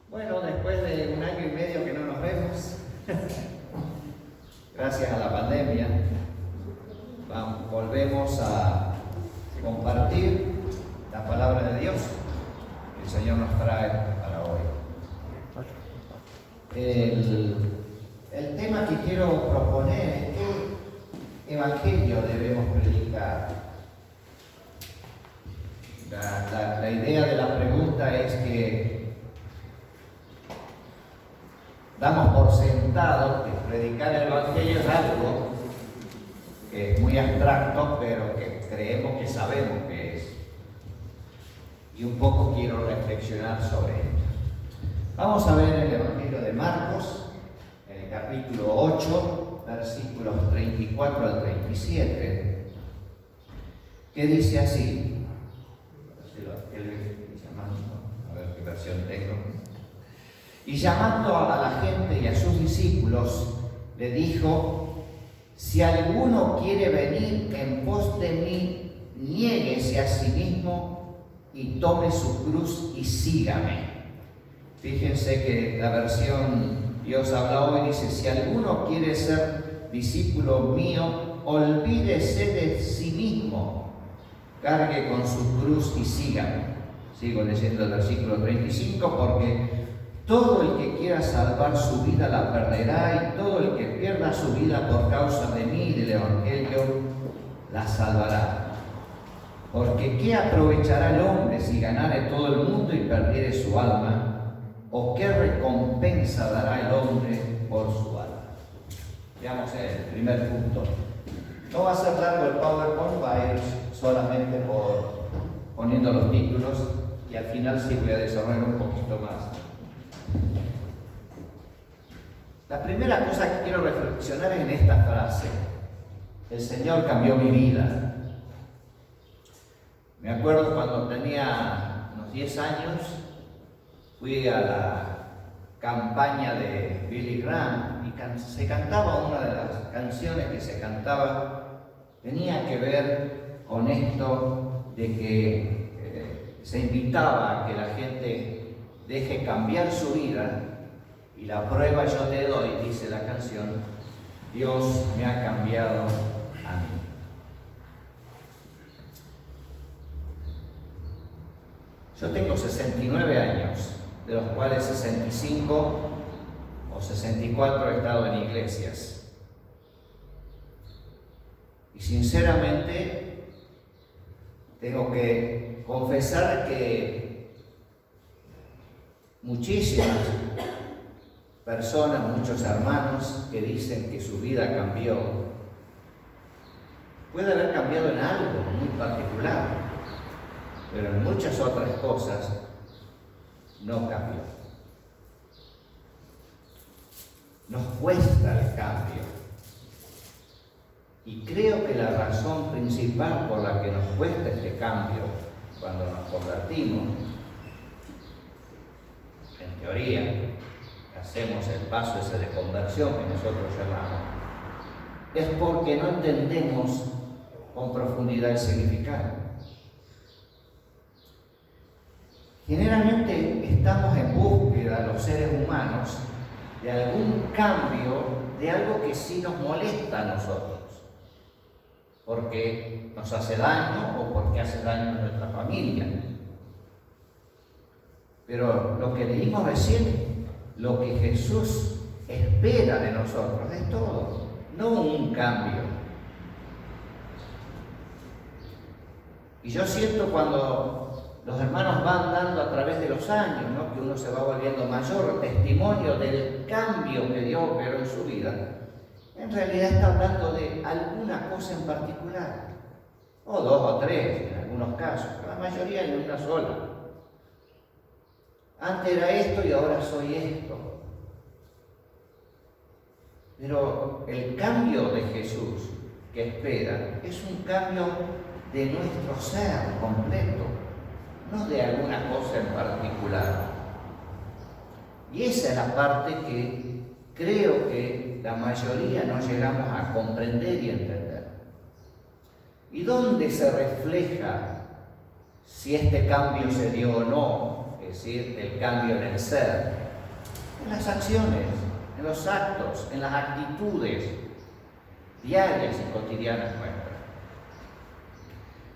Bueno, después de 1 año y medio que no nos vemos, gracias a la pandemia, volvemos a compartir la palabra de Dios que el Señor nos trae para hoy. El tema que quiero proponer es qué evangelio debemos predicar. La idea de la pregunta es que damos por sentado que predicar el evangelio es algo que es muy abstracto, pero que creemos que sabemos que es. Y un poco quiero reflexionar sobre esto. Vamos a ver el evangelio de Marcos, en el capítulo 8, versículos 34 al 37, que dice así. A ver qué versión tengo. Y llamando a la gente y a sus discípulos, le dijo: si alguno quiere venir en pos de mí, niéguese a sí mismo y tome su cruz y sígame. Fíjense que la versión Dios habla hoy dice: si alguno quiere ser discípulo mío, olvídese de sí mismo, cargue con su cruz y sígame. Sigo leyendo el versículo 35, porque todo el que quiera salvar su vida la perderá, y todo el que pierda su vida por causa de mí y del evangelio la salvará. Porque ¿qué aprovechará el hombre si ganare todo el mundo y perdiere su alma? ¿O qué recompensa dará el hombre por su alma? Veamos el primer punto. No va a ser largo el PowerPoint, va a ir solamente poniendo los títulos, y al final sí voy a desarrollar un poquito más. La primera cosa que quiero reflexionar es en esta frase: el Señor cambió mi vida. Me acuerdo cuando tenía unos 10 años, fui a la campaña de Billy Graham y se cantaba una de las canciones que se cantaba, tenía que ver con esto de que se invitaba a que la gente deje cambiar su vida, y la prueba yo te doy, dice la canción: Dios me ha cambiado a mí. Yo tengo 69 años, de los cuales 65 o 64 he estado en iglesias. Y sinceramente tengo que confesar que muchísimas personas, muchos hermanos que dicen que su vida cambió, puede haber cambiado en algo muy particular, pero en muchas otras cosas no cambió. Nos cuesta el cambio. Y creo que la razón principal por la que nos cuesta este cambio cuando nos convertimos, en teoría, hacemos el paso ese de conversión que nosotros llamamos, es porque no entendemos con profundidad el significado. Generalmente estamos en búsqueda, los seres humanos, de algún cambio, de algo que sí nos molesta a nosotros, porque nos hace daño o porque hace daño a nuestra familia. Pero lo que leímos recién, lo que Jesús espera de nosotros es todo, no un cambio. Y yo siento cuando los hermanos van dando a través de los años, ¿no?, que uno se va volviendo mayor, testimonio del cambio que Dios operó en su vida, en realidad está hablando de alguna cosa en particular, o 2 o 3 en algunos casos, pero la mayoría en una sola. Antes era esto y ahora soy esto. Pero el cambio de Jesús que espera es un cambio de nuestro ser completo, no de alguna cosa en particular. Y esa es la parte que creo que la mayoría no llegamos a comprender y entender. ¿Y dónde se refleja si este cambio se dio o no es decir, el cambio en el ser, en las acciones, en los actos, en las actitudes diarias y cotidianas nuestras.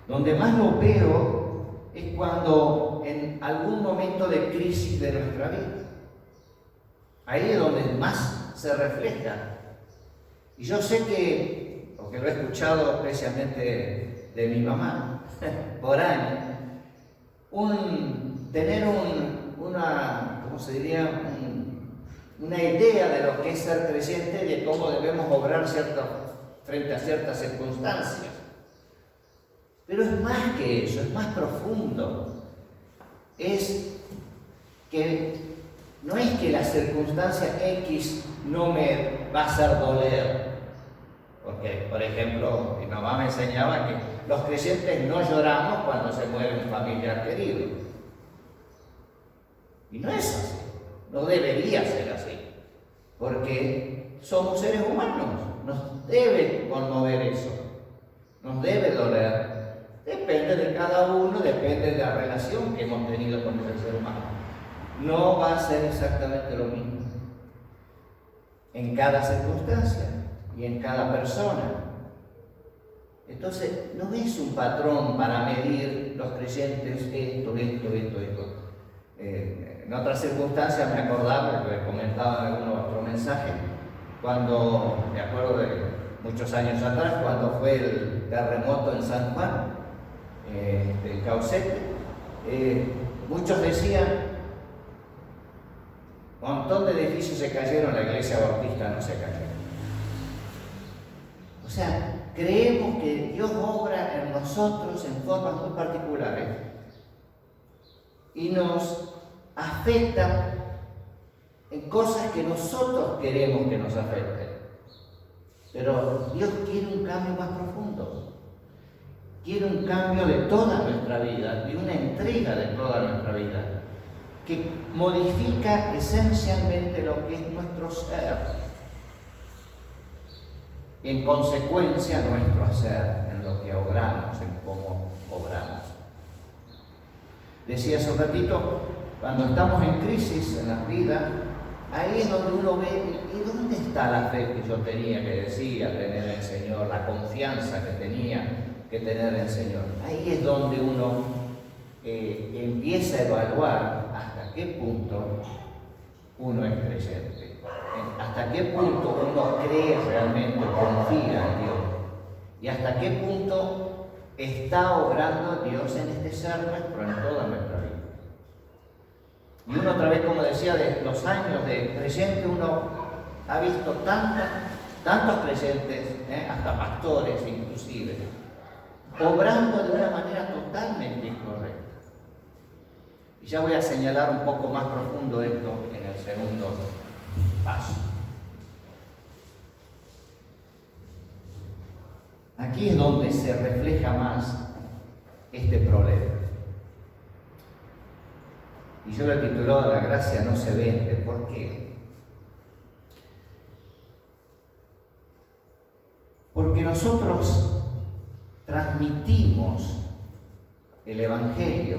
Donde más lo veo es cuando en algún momento de crisis de nuestra vida. Ahí es donde más se refleja. Y yo sé que, porque lo he escuchado especialmente de mi mamá, por años, tener una, ¿cómo se diría? Una idea de lo que es ser creyente y de cómo debemos obrar frente a ciertas circunstancias. Pero es más que eso, es más profundo. Es que no es que la circunstancia X no me va a hacer doler. Porque, por ejemplo, mi mamá me enseñaba que los creyentes no lloramos cuando se muere un familiar querido. Y no es así, no debería ser así. Porque somos seres humanos, nos debe conmover eso, nos debe doler. Depende de cada uno, depende de la relación que hemos tenido con ese ser humano. No va a ser exactamente lo mismo en cada circunstancia y en cada persona. Entonces, no es un patrón para medir los creyentes esto. En otras circunstancias me acordaba, lo he comentado en algún otro mensaje, cuando, me acuerdo de muchos años atrás, cuando fue el terremoto en San Juan, del Caucete, muchos decían, un montón de edificios se cayeron, la iglesia bautista no se cayó. O sea, creemos que Dios obra en nosotros en formas muy particulares y nos afecta en cosas que nosotros queremos que nos afecten. Pero Dios quiere un cambio más profundo. Quiere un cambio de toda nuestra vida, de una entrega de toda nuestra vida, que modifica esencialmente lo que es nuestro ser. Y en consecuencia nuestro hacer, en lo que obramos, en cómo obramos. Decía hace un ratito, cuando estamos en crisis en la vida, ahí es donde uno ve, ¿y dónde está la fe que yo tenía, que decía tener en el Señor, la confianza que tenía que tener en el Señor? Ahí es donde uno empieza a evaluar hasta qué punto uno es creyente, hasta qué punto uno cree realmente, confía en Dios, y hasta qué punto está obrando Dios en este ser nuestro, en toda nuestra vida. Y uno otra vez, como decía, de los años de creyente, uno ha visto tantos creyentes, hasta pastores inclusive, obrando de una manera totalmente incorrecta. Y ya voy a señalar un poco más profundo esto en el segundo paso. Aquí es donde se refleja más este problema. Y yo lo he titulado La gracia no se vende. ¿Por qué? Porque nosotros transmitimos el Evangelio,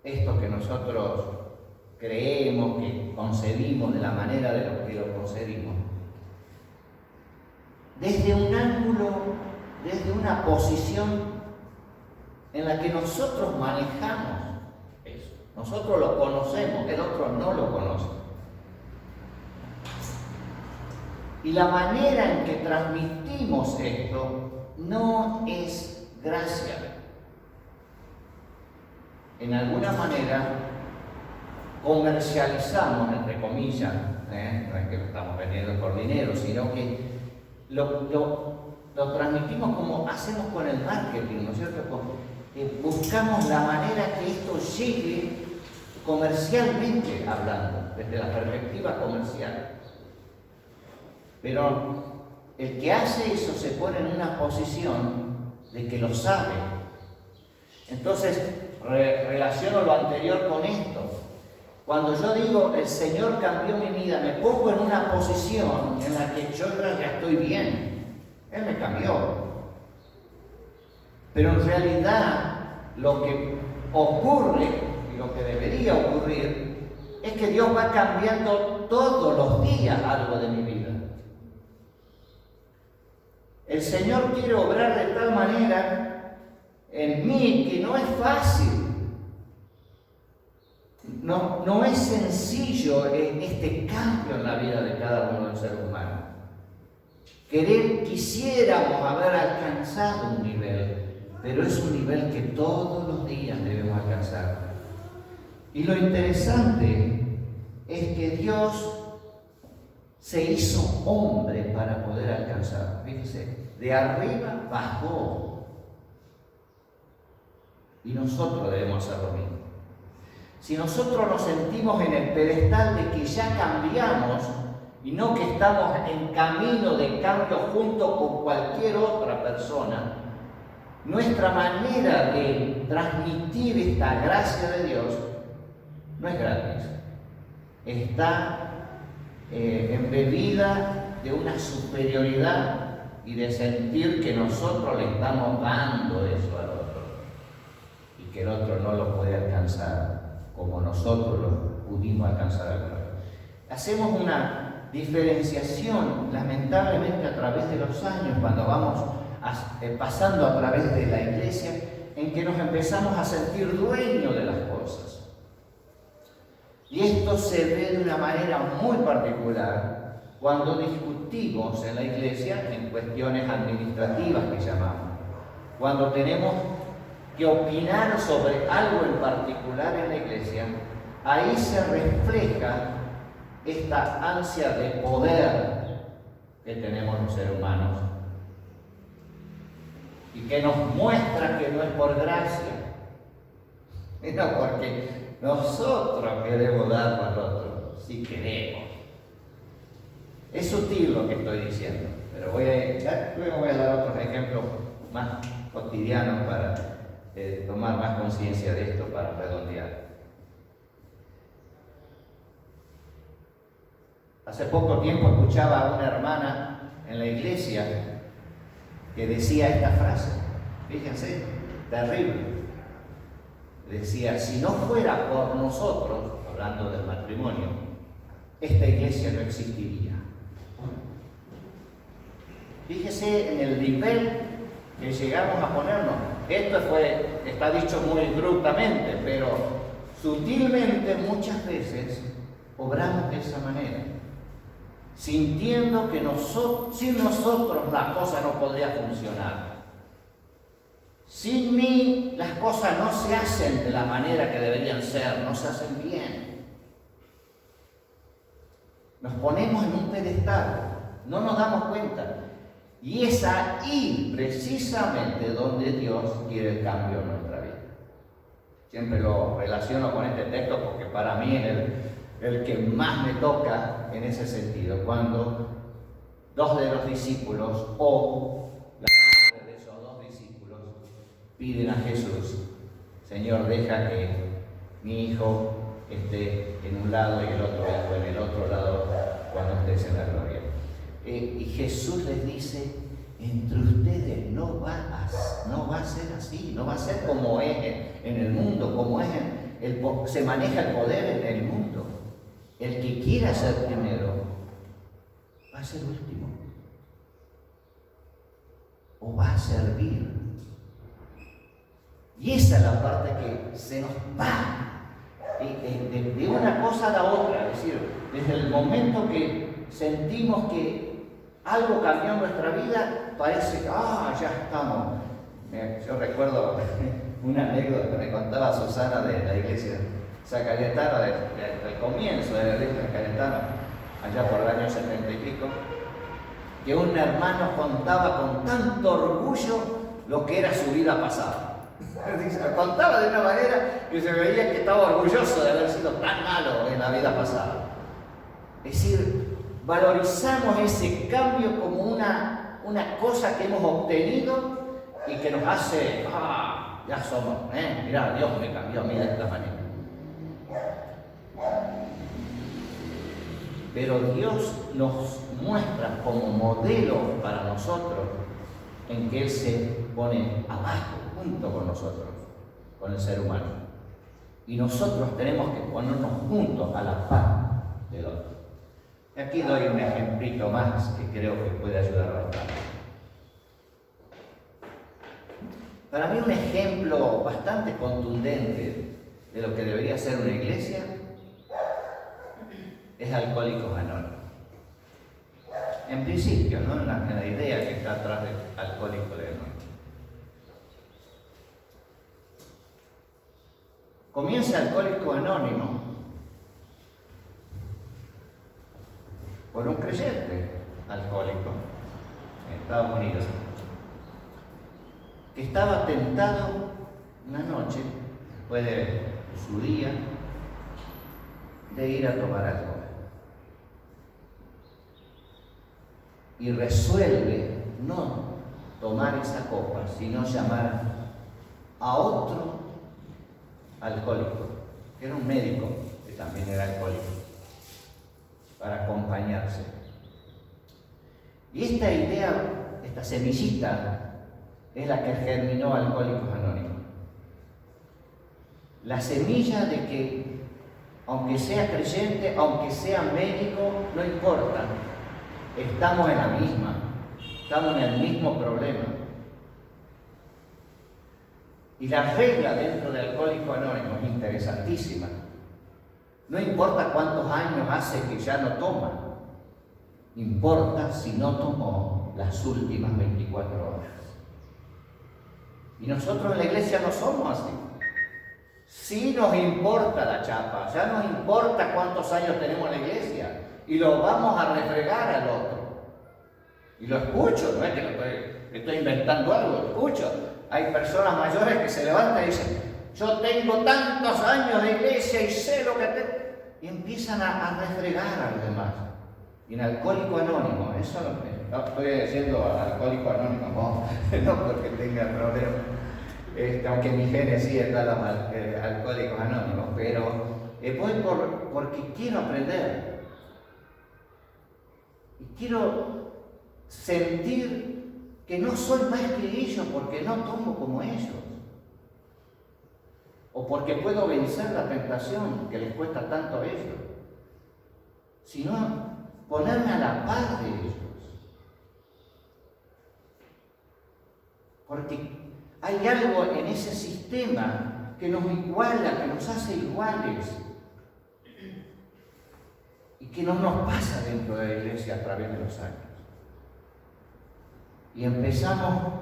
esto que nosotros creemos, que concebimos de la manera de lo que lo concebimos, desde un ángulo, desde una posición en la que nosotros manejamos eso. Nosotros lo conocemos, el otro no lo conoce. Y la manera en que transmitimos esto no es gracia. En alguna manera comercializamos, entre comillas, no es que lo estamos vendiendo por dinero, sino que lo transmitimos como hacemos con el marketing, ¿no es cierto? Buscamos la manera que esto llegue comercialmente hablando, desde la perspectiva comercial. Pero el que hace eso se pone en una posición de que lo sabe. Entonces, relaciono lo anterior con esto. Cuando yo digo, el Señor cambió mi vida, me pongo en una posición en la que yo ya estoy bien. Él me cambió. Pero en realidad, lo que ocurre, lo que debería ocurrir es que Dios va cambiando todos los días algo de mi vida. El Señor quiere obrar de tal manera en mí que no es fácil. No es sencillo este cambio en la vida de cada uno del ser humano. Quisiéramos haber alcanzado un nivel, pero es un nivel que todos los días debemos alcanzar. Y lo interesante es que Dios se hizo hombre para poder alcanzar. Fíjese, de arriba bajó. Y nosotros debemos hacer lo mismo. Si nosotros nos sentimos en el pedestal de que ya cambiamos y no que estamos en camino de cambio junto con cualquier otra persona, nuestra manera de transmitir esta gracia de Dios no es gratis. Está embebida de una superioridad y de sentir que nosotros le estamos dando eso al otro y que el otro no lo puede alcanzar como nosotros lo pudimos alcanzar alguna vez. Hacemos una diferenciación, lamentablemente, a través de los años, cuando vamos pasando a través de la iglesia, en que nos empezamos a sentir dueños de las cosas. Y esto se ve de una manera muy particular cuando discutimos en la iglesia en cuestiones administrativas que llamamos. Cuando tenemos que opinar sobre algo en particular en la iglesia, ahí se refleja esta ansia de poder que tenemos los seres humanos y que nos muestra que no es por gracia, sino porque nosotros queremos darlo al otro, si queremos. Es sutil lo que estoy diciendo, pero luego voy a dar otros ejemplos más cotidianos para tomar más conciencia de esto, para redondear. Hace poco tiempo escuchaba a una hermana en la iglesia que decía esta frase, fíjense, terrible. Decía, si no fuera por nosotros, hablando del matrimonio, esta iglesia no existiría. Fíjese en el nivel que llegamos a ponernos. Esto está dicho muy brutamente, pero sutilmente muchas veces obramos de esa manera, sintiendo que sin nosotros la cosa no podría funcionar. Sin mí las cosas no se hacen de la manera que deberían ser, no se hacen bien. Nos ponemos en un pedestal, no nos damos cuenta. Y es ahí precisamente donde Dios quiere el cambio en nuestra vida. Siempre lo relaciono con este texto porque para mí es el que más me toca en ese sentido. Cuando dos de los discípulos o la madre de esos dos discípulos piden a Jesús, Señor, deja que mi hijo esté en un lado y el otro hijo en el otro lado cuando estés en la gloria. Y Jesús les dice, entre ustedes no va a ser así, no va a ser como es en el mundo, como es se maneja el poder en el mundo. El que quiera ser primero va a ser último o va a servir. Y esa es la parte que se nos va de una cosa a la otra, es decir, desde el momento que sentimos que algo cambió en nuestra vida, parece que ya estamos. Yo recuerdo una anécdota que me contaba Susana de la iglesia San Cayetano, del comienzo de la iglesia San Cayetano, allá por el año 70 y pico, que un hermano contaba con tanto orgullo lo que era su vida pasada. Lo contaba de una manera que se veía que estaba orgulloso de haber sido tan malo en la vida pasada. Es decir, valorizamos ese cambio como una cosa que hemos obtenido y que nos hace, ya somos, mirá, Dios me cambió a mí de esta manera. Pero Dios nos muestra como modelo para nosotros en que Él se pone abajo, junto con nosotros, con el ser humano. y nosotros tenemos que ponernos juntos a la par del otro. Aquí doy un ejemplito más que creo que puede ayudar bastante. Para mí un ejemplo bastante contundente de lo que debería ser una iglesia es Alcohólicos Anónimos. En principio, ¿no? En la idea que está atrás de Alcohólicos Anónimos. Comienza Alcohólicos Anónimos por un creyente alcohólico en Estados Unidos que estaba tentado una noche, después de su día, de ir a tomar alcohol. Y resuelve no tomar esa copa, sino llamar a otro alcohólico, que era un médico, que también era alcohólico, para acompañarse. Y esta idea, esta semillita, es la que germinó Alcohólicos Anónimos. La semilla de que, aunque sea creyente, aunque sea médico, no importa, estamos en la misma, estamos en el mismo problema. Y la regla dentro de Alcohólicos Anónimos es interesantísima. No importa cuántos años hace que ya no toma, importa si no tomó las últimas 24 horas. Y nosotros en la iglesia no somos así. Sí nos importa la chapa, ya nos importa cuántos años tenemos en la iglesia y lo vamos a refregar al otro. Y lo escucho, no es que estoy inventando algo, lo escucho. Hay personas mayores que se levantan y dicen, yo tengo tantos años de iglesia y sé lo que tengo. Y empiezan a refregar a los demás. Y en Alcohólico Anónimo, eso no estoy diciendo Alcohólico Anónimo, no porque tenga problemas. Aunque mi génesis está Alcohólicos Anónimos, pero voy porque quiero aprender. Y quiero sentir que no soy más que ellos porque no tomo como ellos. O porque puedo vencer la tentación que les cuesta tanto a ellos. Sino ponerme a la par de ellos. Porque hay algo en ese sistema que nos iguala, que nos hace iguales. Y que no nos pasa dentro de la iglesia a través de los años. Y empezamos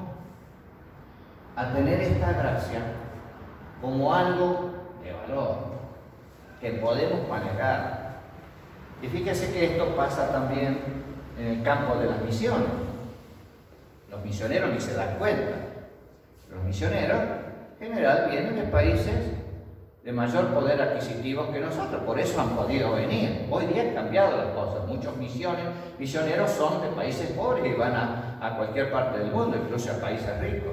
a tener esta gracia como algo de valor, que podemos manejar. Y fíjese que esto pasa también en el campo de las misiones. Los misioneros ni se dan cuenta. Los misioneros, en general, vienen de países de mayor poder adquisitivo que nosotros, por eso han podido venir. Hoy día han cambiado las cosas. Muchos misioneros son de países pobres y van a cualquier parte del mundo, incluso a países ricos.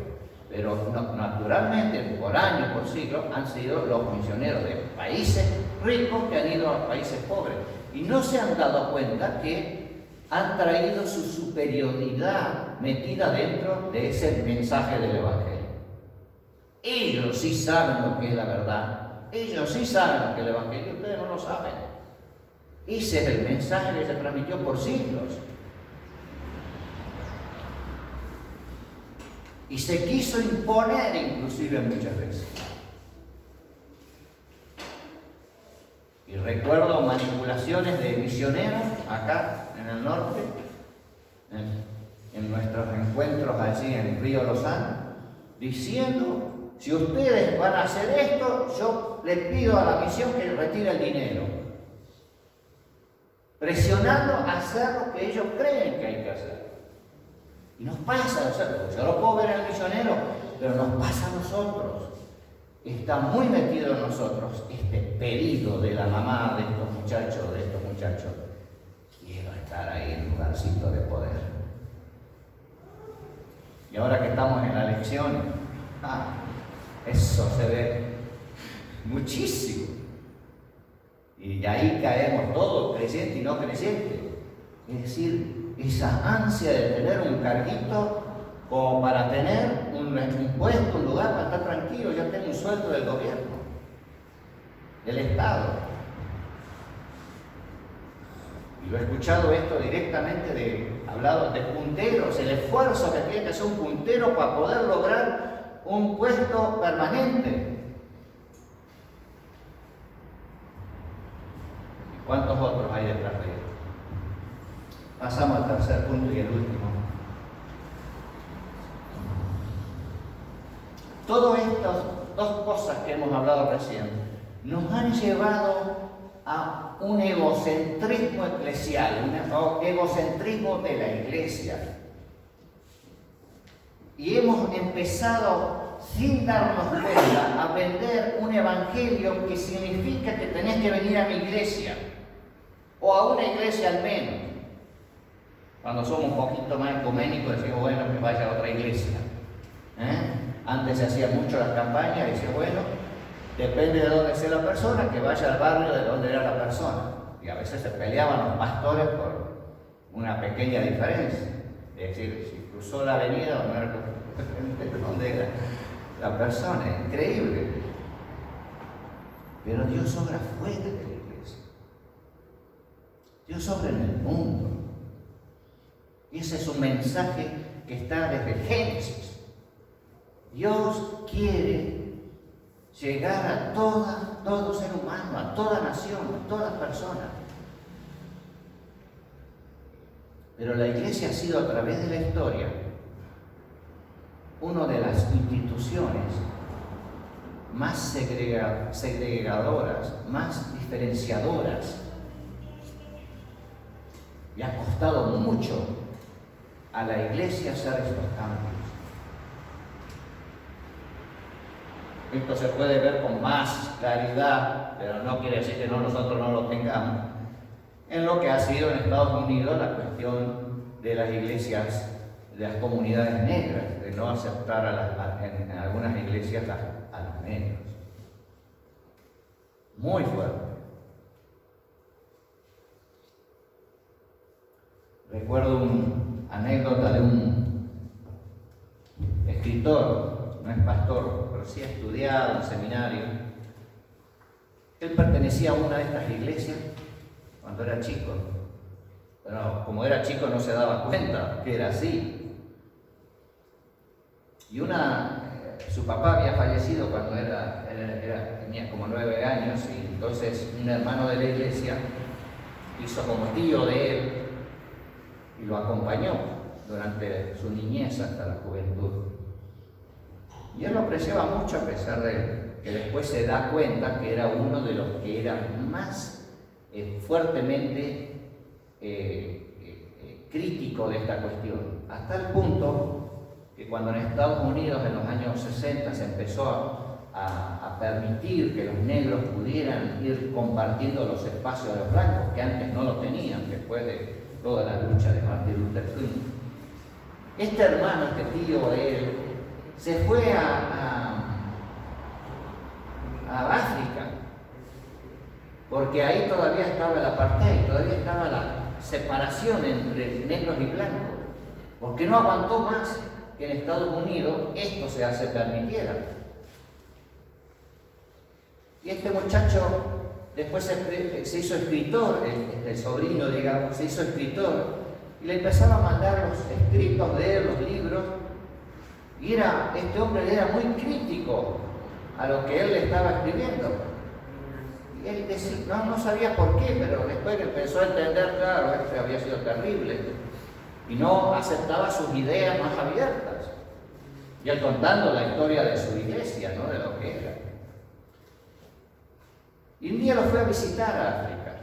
Pero naturalmente, por años, por siglos, han sido los misioneros de países ricos que han ido a países pobres. Y no se han dado cuenta que han traído su superioridad metida dentro de ese mensaje del Evangelio. Ellos sí saben lo que es la verdad. Ellos sí saben lo que es el Evangelio. Ustedes no lo saben. Ese es el mensaje que se transmitió por siglos. Y se quiso imponer inclusive muchas veces. Y recuerdo manipulaciones de misioneros acá en el norte, en nuestros encuentros allí en Río Lozano, diciendo, si ustedes van a hacer esto, yo les pido a la misión que retire el dinero. Presionando a hacer lo que ellos creen que hay que hacer. Y nos pasa, o sea, yo lo puedo ver en el misionero, pero nos pasa a nosotros. Está muy metido en nosotros este pedido de la mamá de estos muchachos. Quiero estar ahí en un lugarcito de poder. Y ahora que estamos en la lección, eso se ve muchísimo. Y de ahí caemos todos, creyente y no creyente. Es decir, esa ansia de tener un carguito como para tener un puesto, un lugar para estar tranquilo, ya tengo un sueldo del gobierno. del Estado. Y lo he escuchado esto directamente hablado de punteros, el esfuerzo que tiene que hacer un puntero para poder lograr un puesto permanente. ¿Y cuántos otros hay detrás de él? Pasamos al tercer punto y el último. Todas estas dos cosas que hemos hablado recién nos han llevado a un egocentrismo eclesial, un egocentrismo de la iglesia. Y hemos empezado, sin darnos cuenta, a vender un evangelio que significa que tenés que venir a mi iglesia, o a una iglesia al menos. Cuando somos un poquito más ecuménicos decimos, bueno, que vaya a otra iglesia. Antes se hacía mucho las campañas y decía, bueno, depende de dónde sea la persona, que vaya al barrio de donde era la persona. Y a veces se peleaban los pastores por una pequeña diferencia. Es decir, si cruzó la avenida o no era de dónde era la persona. Increíble. Pero Dios obra fuera de la iglesia. Dios obra en el mundo. Y ese es un mensaje que está desde Génesis. Dios quiere llegar a todo ser humano, a toda nación, a toda persona. Pero la iglesia ha sido a través de la historia una de las instituciones más segregadoras, más diferenciadoras. Y ha costado mucho a la iglesia hacer estos cambios. Esto se puede ver con más claridad, pero no quiere decir que nosotros no lo tengamos, en lo que ha sido en Estados Unidos la cuestión de las iglesias, de las comunidades negras, de no aceptar en algunas iglesias a los negros. Muy fuerte. Recuerdo una anécdota de un escritor, no es pastor, pero sí ha estudiado en seminario. Él pertenecía a una de estas iglesias cuando era chico, pero como era chico no se daba cuenta que era así. Y su papá había fallecido cuando tenía como 9 años, y entonces un hermano de la iglesia hizo como tío de él y lo acompañó durante su niñez hasta la juventud. Y él lo apreciaba mucho, a pesar de que después se da cuenta que era uno de los que eran más fuertemente crítico de esta cuestión. Hasta el punto que cuando en Estados Unidos en los años 60 se empezó a permitir que los negros pudieran ir compartiendo los espacios de los blancos, que antes no lo tenían, después de toda la lucha de Martin Luther King. Este hermano, este tío de él, se fue a África, porque ahí todavía estaba el apartheid, todavía estaba la separación entre negros y blancos, porque no aguantó más que en Estados Unidos esto se permitiera. Y este muchacho después se hizo escritor, el sobrino, digamos, se hizo escritor, y le empezaba a mandar los escritos de él, los libros. Y este hombre era muy crítico a lo que él le estaba escribiendo. Y él decía, no sabía por qué, pero después empezó a entender, claro, este había sido terrible. Y no aceptaba sus ideas más abiertas. Y él contando la historia de su iglesia, ¿no? De lo que era. Y un día lo fue a visitar a África.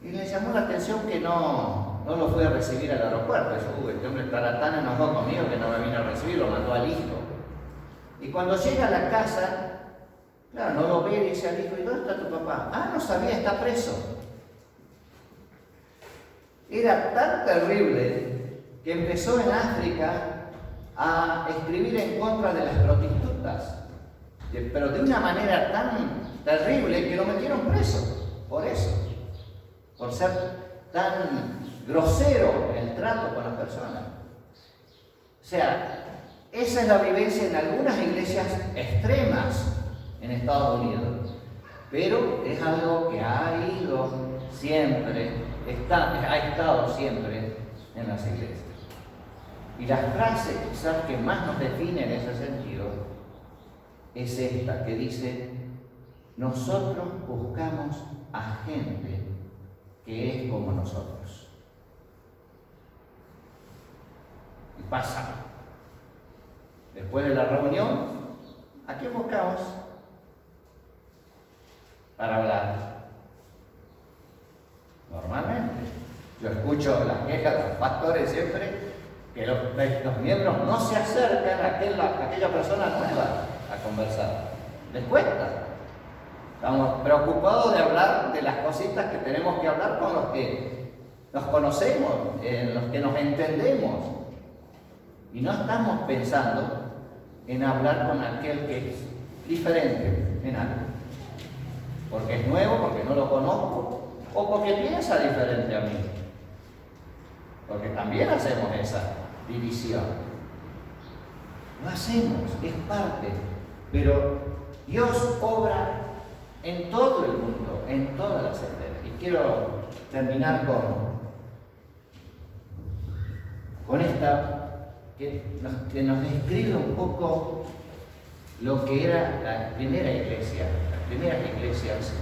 Y le llamó la atención que no lo fue a recibir al aeropuerto. Dijo, este hombre estará tan enojado conmigo que no me vino a recibir, lo mandó al hijo. Y cuando llega a la casa, claro, no lo ve y dice al hijo, ¿y dónde está tu papá? Ah, no sabía, está preso. Era tan terrible que empezó en África a escribir en contra de las prostitutas, pero de una manera tan terrible que lo metieron preso por eso, por ser tan grosero el trato con las personas. O sea, esa es la vivencia en algunas iglesias extremas, Estados Unidos, pero es algo que ha ido siempre, ha estado siempre en las iglesias. Y la frase quizás que más nos define en ese sentido es esta, que dice: nosotros buscamos a gente que es como nosotros. Y pasa. Después de la reunión, ¿a quién buscamos? Para hablar. Normalmente. Yo escucho las quejas de los pastores siempre, que los miembros no se acercan a aquella persona nueva a conversar. Les cuesta. Estamos preocupados de hablar de las cositas que tenemos que hablar con los que nos conocemos, en los que nos entendemos. Y no estamos pensando en hablar con aquel que es diferente en algo. Porque es nuevo, porque no lo conozco, o porque piensa diferente a mí. Porque también hacemos esa división. Lo hacemos, es parte. Pero Dios obra en todo el mundo, en todas las senderas. Y quiero terminar con esta que nos describe un poco lo que era la primera iglesia, las primeras iglesias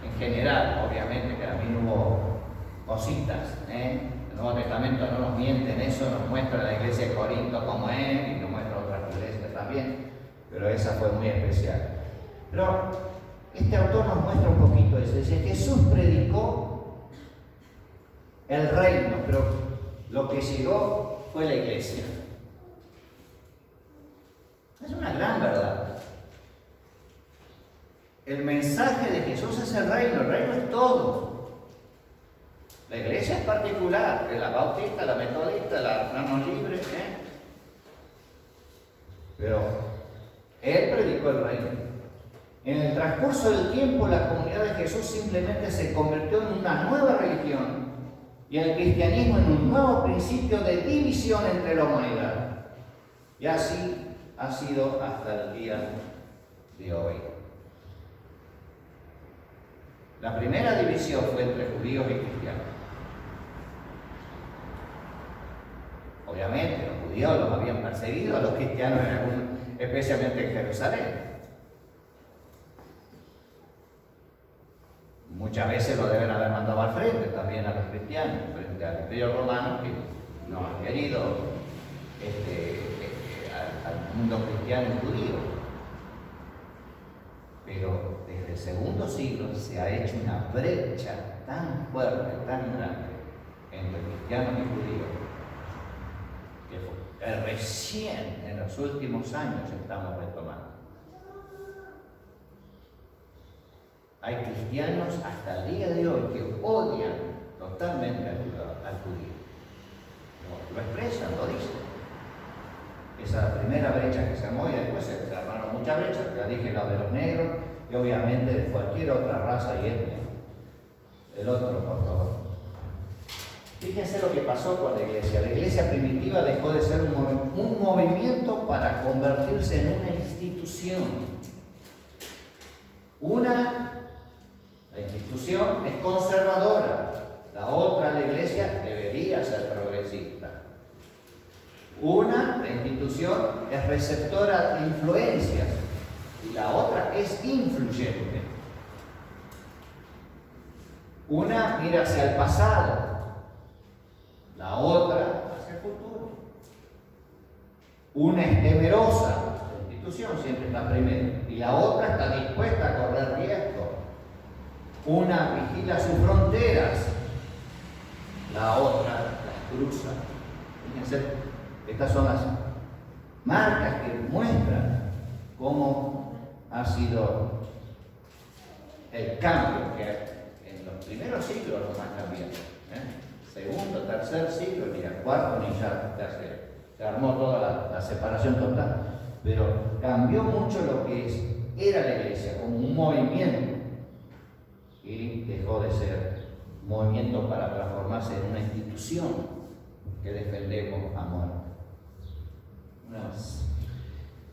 en general, obviamente que también hubo cositas, El Nuevo Testamento no nos miente en eso, nos muestra la iglesia de Corinto como es, y nos muestra otras iglesias también, pero esa fue muy especial. Pero este autor nos muestra un poquito eso, dice: Jesús predicó el reino, pero lo que llegó fue la iglesia. Es una gran verdad. El mensaje de Jesús es el reino es todo. La iglesia es particular, la bautista, la metodista, la mano libre, Pero Él predicó el reino. En el transcurso del tiempo, la comunidad de Jesús simplemente se convirtió en una nueva religión y el cristianismo en un nuevo principio de división entre la humanidad. Y así ha sido hasta el día de hoy. La primera división fue entre judíos y cristianos. Obviamente, los judíos los habían perseguido, a los cristianos especialmente en Jerusalén. Muchas veces lo deben haber mandado al frente también a los cristianos, frente al Imperio Romano, que no han querido al mundo cristiano y judío. Pero desde el segundo siglo se ha hecho una brecha tan fuerte, tan grande entre cristianos y judíos, que recién en los últimos años estamos retomando. Hay cristianos hasta el día de hoy que odian totalmente al judío. Lo expresan, lo dicen. Esa primera brecha que se armó, y después se armaron muchas brechas, ya dije la de los negros, y obviamente de cualquier otra raza y etnia. El otro, por favor. Fíjense lo que pasó con la iglesia. La iglesia primitiva dejó de ser un movimiento para convertirse en una institución. La institución es conservadora, la otra, la iglesia, debería ser progresista. La institución es receptora de influencias y la otra es influyente. Una mira hacia el pasado, la otra hacia el futuro. Una es temerosa, la institución siempre está primero, y la otra está dispuesta a correr riesgo. Una vigila sus fronteras, la otra las cruza. Fíjense, estas son las marcas que muestran cómo ha sido el cambio que en los primeros siglos los más cambiaron. Segundo, tercer siglo, mira, cuarto ni ya tercero. Se armó toda la separación total. Pero cambió mucho lo que era la iglesia como un movimiento y dejó de ser un movimiento para transformarse en una institución que defendemos a muerte.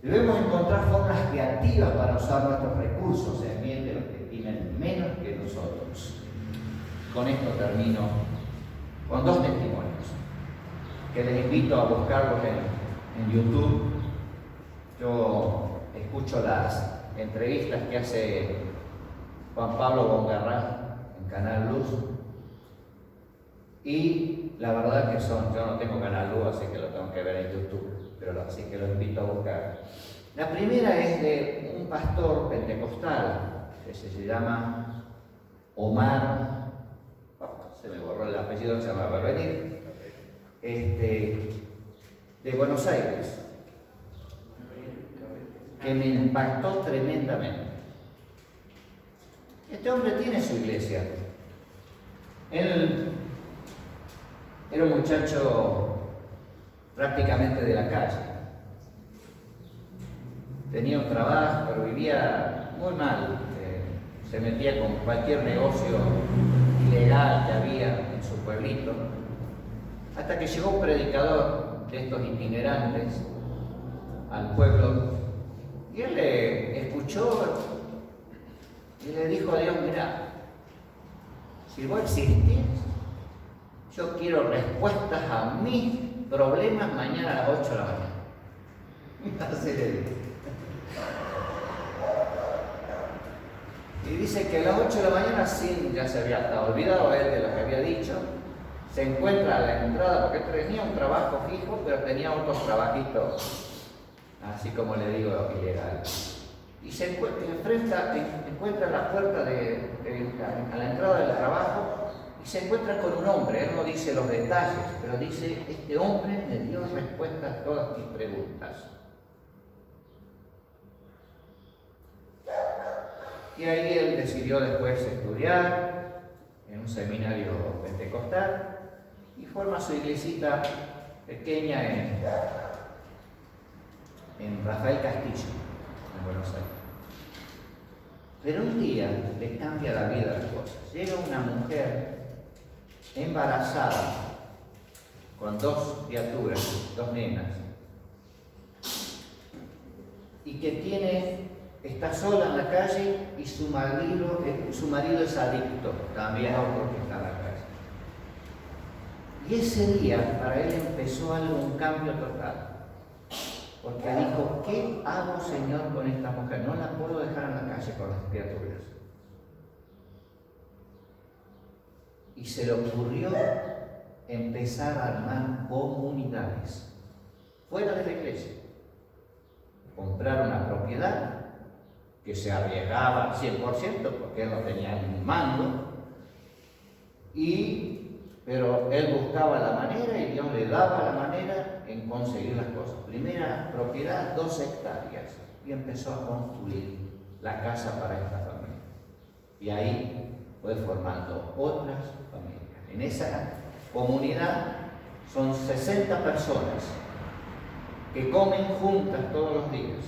Debemos encontrar formas creativas para usar nuestros recursos en bien de los que tienen menos que nosotros. Con esto termino con 2 testimonios que les invito a buscarlos en YouTube. Yo escucho las entrevistas que hace Juan Pablo Bongarrá en Canal Luz y la verdad que yo no tengo Canal Luz, así que lo tengo que ver en YouTube, pero así que lo invito a buscar. La primera es de un pastor pentecostal que se llama Omar, se me borró el apellido, se llama Berbenir, de Buenos Aires, que me impactó tremendamente. Este hombre tiene su iglesia. Él era un muchacho prácticamente de la calle. Tenía un trabajo, pero vivía muy mal. Se metía con cualquier negocio ilegal que había en su pueblito. Hasta que llegó un predicador de estos itinerantes al pueblo y él le escuchó y le dijo a Dios: mira, si vos existís, yo quiero respuestas a mis problemas mañana a las 8 de la mañana. Así le dijo. Y dice que a las 8 de la mañana, ya se había hasta olvidado él de lo que había dicho, se encuentra a la entrada, porque tenía un trabajo fijo, pero tenía otros trabajitos, así como le digo, ilegales. Y se encuentra la puerta a la entrada del trabajo y se encuentra con un hombre. Él no dice los detalles, pero dice: este hombre me dio respuesta a todas mis preguntas. Y ahí él decidió después estudiar en un seminario pentecostal y forma su iglesita pequeña en Rafael Castillo, en Buenos Aires. Pero un día le cambia la vida a las cosas. Llega una mujer embarazada con 2 criaturas, 2 nenas, y que está sola en la calle y su marido es adicto, también otro que está en la calle. Y ese día para él empezó un cambio total. Porque dijo: ¿qué hago, Señor, con esta mujer? No la puedo dejar en la calle con las criaturas. Y se le ocurrió empezar a armar comunidades fuera de la iglesia. Comprar una propiedad que se arriesgaba 100% porque él no tenía ni mango, pero él buscaba la manera y Dios le daba la manera en conseguir las cosas. Primera propiedad, 2 hectáreas, y empezó a construir la casa para esta familia. Y ahí fue formando otras familias. En esa comunidad son 60 personas que comen juntas todos los días.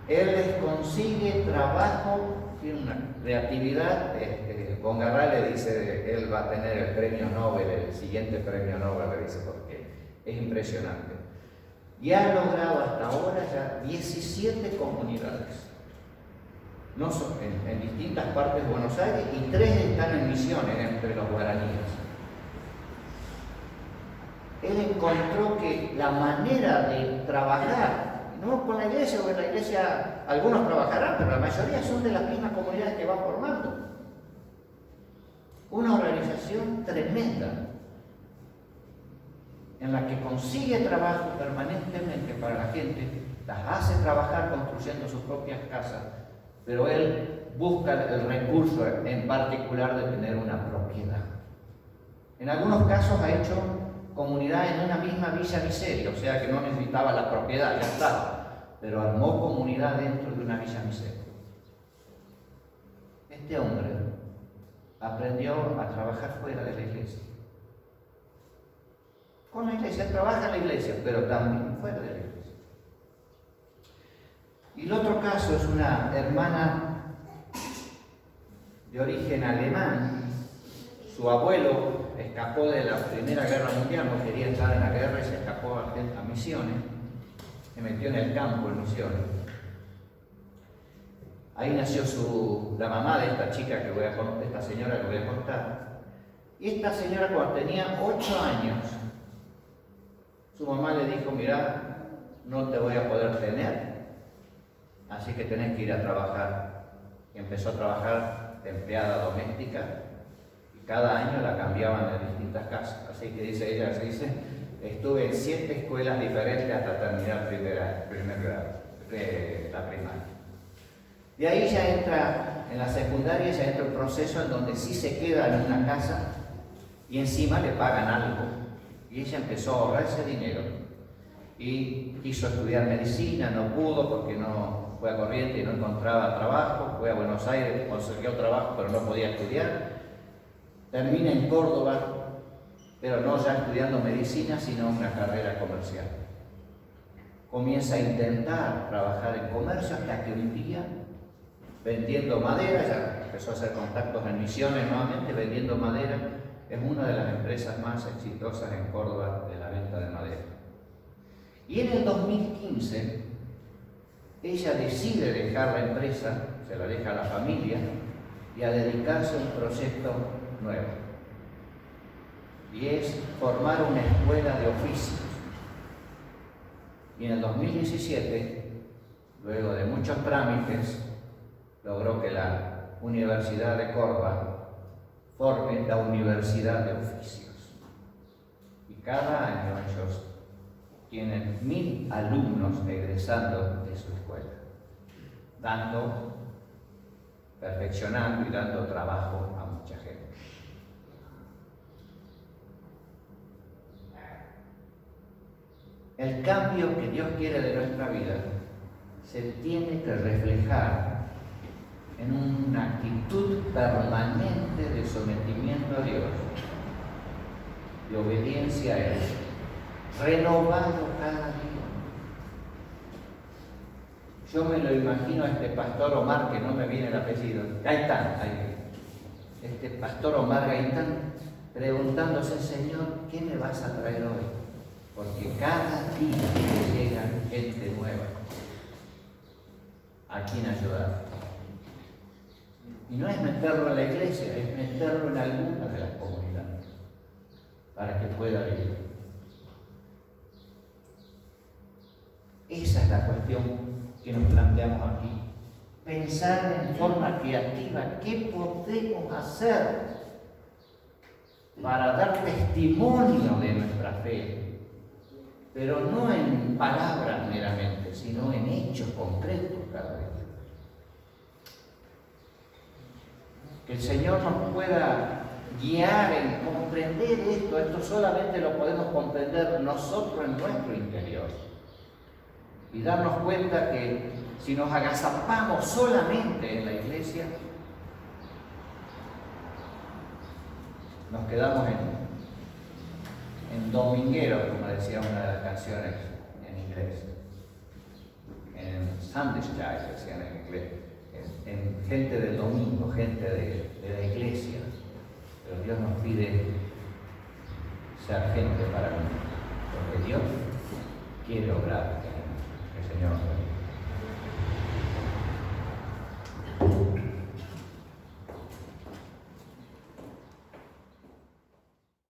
Él les consigue trabajo, tiene una creatividad. Bongarrá le dice: él va a tener el premio Nobel, el siguiente premio Nobel, le dice, porque es impresionante. Y ha logrado hasta ahora ya 17 comunidades, no son, en distintas partes de Buenos Aires, y 3 están en Misiones, entre los guaraníes. Él encontró que la manera de trabajar, no con la iglesia, porque en la iglesia algunos trabajarán, pero la mayoría son de las mismas comunidades que va formando. Una organización tremenda en la que consigue trabajo permanentemente para la gente, las hace trabajar construyendo sus propias casas, pero él busca el recurso en particular de tener una propiedad. En algunos casos ha hecho comunidad en una misma villa miseria, o sea que no necesitaba la propiedad, ya estaba, pero armó comunidad dentro de una villa miseria. Este hombre aprendió a trabajar fuera de la iglesia. Con la iglesia, trabaja en la iglesia, pero también fuera de la iglesia. Y el otro caso es una hermana de origen alemán. Su abuelo escapó de la Primera Guerra Mundial, no quería entrar en la guerra y se escapó a Misiones. se metió en el campo en Misiones. Ahí nació la mamá de esta chica que voy a contar, esta señora que voy a contar. Y esta señora cuando tenía 8 años, su mamá le dijo, mirá, no te voy a poder tener, así que tenés que ir a trabajar. Y empezó a trabajar de empleada doméstica y cada año la cambiaban de distintas casas. Así que dice ella, se dice, estuve en 7 escuelas diferentes hasta terminar primer grado, la primaria. De ahí ya entra, en la secundaria ya entra un proceso en donde sí se queda en una casa y encima le pagan algo. Y ella empezó a ahorrar ese dinero y quiso estudiar medicina, no pudo porque no fue a Corrientes y no encontraba trabajo, fue a Buenos Aires, consiguió trabajo pero no podía estudiar. Termina en Córdoba, pero no ya estudiando medicina, sino una carrera comercial. Comienza a intentar trabajar en comercio hasta que un día, vendiendo madera, ya empezó a hacer contactos en Misiones nuevamente, vendiendo madera, es una de las empresas más exitosas en Córdoba de la venta de madera. Y en el 2015, ella decide dejar la empresa, se la deja a la familia, y a dedicarse a un proyecto nuevo. Y es formar una escuela de oficios. Y en el 2017, luego de muchos trámites, logró que la Universidad de Córdoba forme la Universidad de Oficios. Y cada año ellos tienen 1000 alumnos egresando de su escuela, perfeccionando y dando trabajo a mucha gente. El cambio que Dios quiere de nuestra vida se tiene que reflejar en una actitud permanente de sometimiento a Dios, de obediencia a Él, renovado cada día. Yo me lo imagino a este pastor Omar, que no me viene el apellido, Gaitán, este pastor Omar Gaitán, preguntándose, Señor, ¿qué me vas a traer hoy? Porque cada día me llega gente nueva a quien ayudar. Y no es meterlo en la iglesia, es meterlo en alguna de las comunidades para que pueda vivir. Esa es la cuestión que nos planteamos aquí. Pensar en forma creativa qué podemos hacer para dar testimonio de nuestra fe, pero no en palabras meramente, sino en hechos concretos cada día. Que el Señor nos pueda guiar en comprender esto. Esto solamente lo podemos comprender nosotros en nuestro interior. Y darnos cuenta que si nos agazapamos solamente en la iglesia, nos quedamos en domingueros, como decía una de las canciones en inglés. En Sunday Child, decían en inglés. En gente del domingo, gente de la iglesia. Pero Dios nos pide ser gente para mí, porque Dios quiere obrar. Que el Señor nos bendiga.